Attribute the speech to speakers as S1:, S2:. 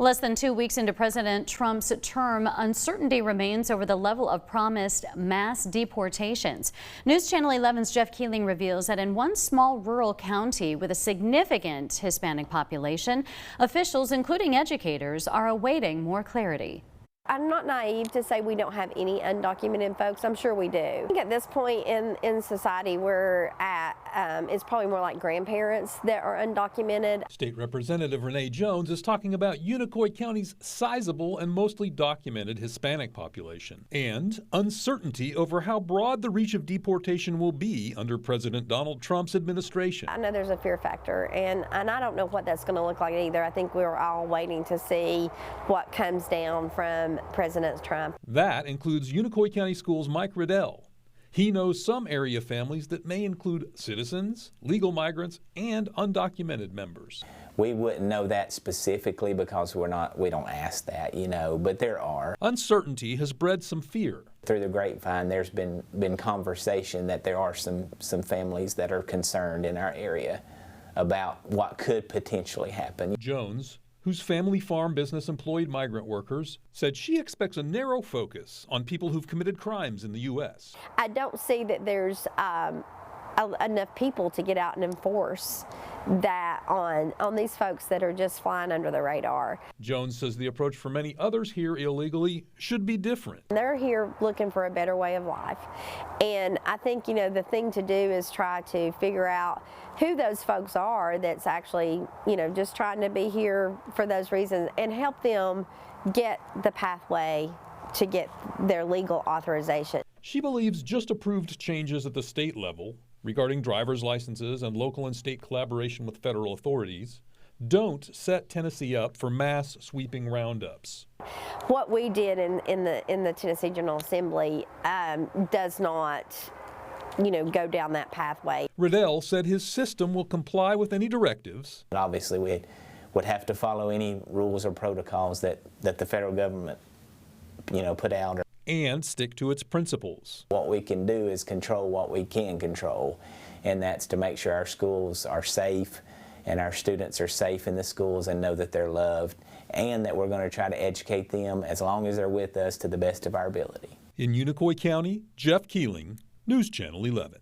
S1: Less than 2 weeks into President Trump's term, uncertainty remains over the level of promised mass deportations. News Channel 11's Jeff Keeling reveals that in one small rural county with a significant Hispanic population, officials, including educators, are awaiting more clarity.
S2: I'm not naive to say we don't have any undocumented folks. I'm sure we do. I think at this point in society we're at, it's probably more like grandparents that are undocumented.
S3: State Representative Renee Jones is talking about Unicoi County's sizable and mostly documented Hispanic population and uncertainty over how broad the reach of deportation will be under President Donald Trump's administration.
S2: I know there's a fear factor, and I don't know what that's going to look like either. I think we're all waiting to see what comes down from President Trump.
S3: That includes Unicoi County Schools' Mike Riddell. He knows some area families that may include citizens, legal migrants, and undocumented members.
S4: We wouldn't know that specifically because we don't ask that, but there are.
S3: Uncertainty has bred some fear.
S4: Through the grapevine, there's been conversation that there are some families that are concerned in our area about what could potentially happen.
S3: Jones, whose family farm business employed migrant workers, said she expects a narrow focus on people who've committed crimes in the U.S.
S2: I don't see that there's enough people to get out and enforce that on these folks that are just flying under the radar.
S3: Jones says the approach for many others here illegally should be different.
S2: They're here looking for a better way of life. And I think, the thing to do is try to figure out who those folks are that's actually, just trying to be here for those reasons and help them get the pathway to get their legal authorization.
S3: She believes just approved changes at the state level regarding driver's licenses and local and state collaboration with federal authorities don't set Tennessee up for mass sweeping roundups.
S2: What we did in the Tennessee General Assembly does not go down that pathway.
S3: Riddell said his system will comply with any directives.
S4: Obviously, we would have to follow any rules or protocols that the federal government, put out.
S3: And stick to its principles.
S4: What we can do is control what we can control, and that's to make sure our schools are safe and our students are safe in the schools and know that they're loved, and that we're going to try to educate them as long as they're with us to the best of our ability.
S3: In Unicoi County, Jeff Keeling, News Channel 11.